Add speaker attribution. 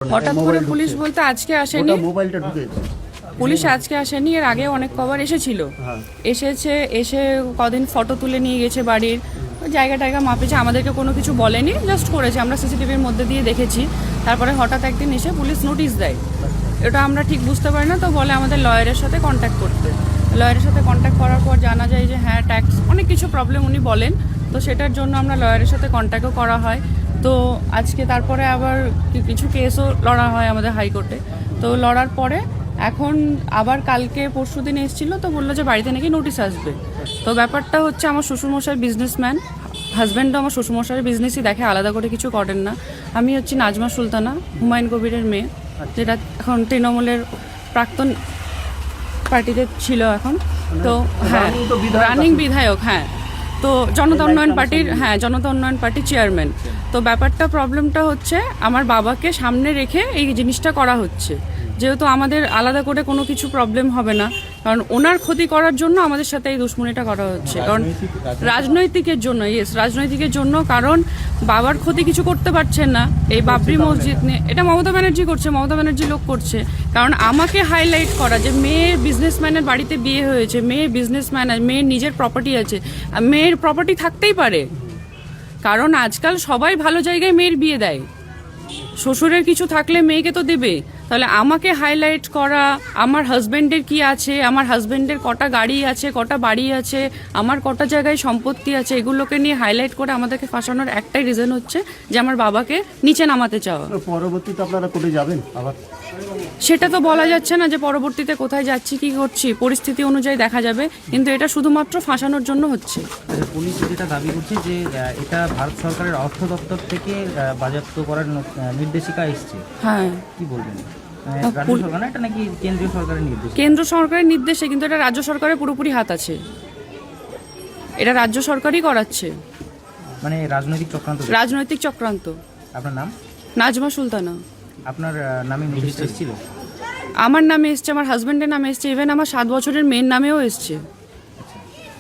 Speaker 1: হঠাৎ করে পুলিশ বলতে আজকে আসেনি,
Speaker 2: মোবাইলটা ঢুকেছে।
Speaker 1: পুলিশ আজকে আসেনি, এর আগে অনেক কবার এসেছিল। এসে কদিন ফটো তুলে নিয়ে গেছে বাড়ির, জায়গা টায়গা মাপেছে, আমাদেরকে কোনো কিছু বলেনি, জাস্ট করেছে, আমরা সিসিটিভির মধ্যে দিয়ে দেখেছি। তারপরে হঠাৎ একদিন এসে পুলিশ নোটিশ দেয়, এটা আমরা ঠিক বুঝতে পারি না, তো বলে আমাদের লয়ারের সাথে কন্ট্যাক্ট করতে। লয়ারের সাথে কন্ট্যাক্ট করার পর জানা যায় যে হ্যাঁ ট্যাক্স অনেক কিছু প্রবলেম উনি বলেন, তো সেটার জন্য আমরা লয়ারের সাথে কন্ট্যাক্টও করা হয়। তো আজকে তারপরে আবার কিছু কেসও লড়া হয় আমাদের হাইকোর্টে। তো লড়ার পরে এখন আবার কালকে পরশু দিন এসেছিলো, তো বললো যে বাড়িতে নাকি নোটিশ আসবে। তো ব্যাপারটা হচ্ছে আমার শ্বশুরমশাই বিজনেসম্যান, হাজব্যান্ডও আমার শ্বশুরমশাইয়ের বিজনেসই দেখে, আলাদা করে কিছু করেন না। আমি হচ্ছি নাজমা সুলতানা, হুমায়ুন কবিরের মেয়ে, যেটা এখন তৃণমূলের প্রাক্তন পার্টিতে ছিল এখন। তো হ্যাঁ, রানিং বিধায়ক, হ্যাঁ, তো জনতা উন্নয়ন পার্টির, হ্যাঁ জনতা উন্নয়ন পার্টির চেয়ারম্যান। তো ব্যাপারটা প্রবলেমটা হচ্ছে আমার বাবাকে সামনে রেখে এই জিনিসটা করা হচ্ছে, যেহেতু আমাদের আলাদা করে কোনো কিছু প্রবলেম হবে না, কারণ ওনার ক্ষতি করার জন্য আমাদের সাথে এই দুশ্মনীটা করা হচ্ছে, কারণ রাজনৈতিকের জন্য, রাজনৈতিকের জন্য, কারণ বাবার ক্ষতি কিছু করতে পারছেন না এই বাবরি মসজিদ নিয়ে, এটা মমতা ব্যানার্জি করছে, মমতা ব্যানার্জি লোক করছে। কারণ আমাকে হাইলাইট করা যে মেয়ের বিজনেসম্যানের বাড়িতে বিয়ে হয়েছে, মেয়ের বিজনেসম্যান, মেয়ের নিজের প্রপার্টি আছে, মেয়ের প্রপার্টি থাকতেই পারে, কারণ আজকাল সবাই ভালো জায়গায় মেয়ের বিয়ে দেয়, শ্বশুরের কিছু থাকলে মেয়েকে তো দেবে। তাহলে আমাকে হাইলাইট করা, আমার হাজব্যান্ডের কি আছে, আমার হাজব্যান্ডের কটা গাড়ি আছে, কটা বাড়ি আছে, আমার কটা জায়গায় সম্পত্তি আছে, এগুলোকে নিয়ে হাইলাইট করে আমাদেরকে ফাঁসানোর একটাই রিজন হচ্ছে যে আমার বাবাকে নিচে নামাতে চাওয়া।
Speaker 2: পরবর্তীতে আপনারা কোর্টে যাবেন আবার?
Speaker 1: সেটা তো বলা যাচ্ছে না যে পরবর্তীতে কোথায় যাচ্ছি, কি করছি, পরিস্থিতি অনুযায়ী দেখা যাবে, কিন্তু এটা শুধুমাত্র ফাঁসানোর জন্য হচ্ছে।
Speaker 3: পুলিশ যেটা দাবি করছে যে এটা ভারত সরকারের অর্থ দপ্তর থেকে বাজেয়াপ্ত করার নির্দেশিকা এসছে,
Speaker 1: হ্যাঁ
Speaker 3: কি বলবেন? রাজ্য সরকার না, এটা নাকি কেন্দ্রীয় সরকারের নির্দেশ?
Speaker 1: কেন্দ্র সরকারের নির্দেশে, কিন্তু এটা রাজ্য সরকারের পুরোপুরি হাত আছে, এটা রাজ্য সরকারই করাচ্ছে,
Speaker 3: মানে রাজনৈতিক চক্রান্ত।
Speaker 1: রাজনৈতিক চক্রান্ত।
Speaker 3: আপনার নাম?
Speaker 1: নাজমা সুলতানা।
Speaker 3: আপনার নামে নোটিশ এসেছিল?
Speaker 1: আমার নামে এসছে, আমার হাজব্যান্ডের নামে এসছে, ইভেন আমার 7 বছরের মেয়ের নামেও এসছে।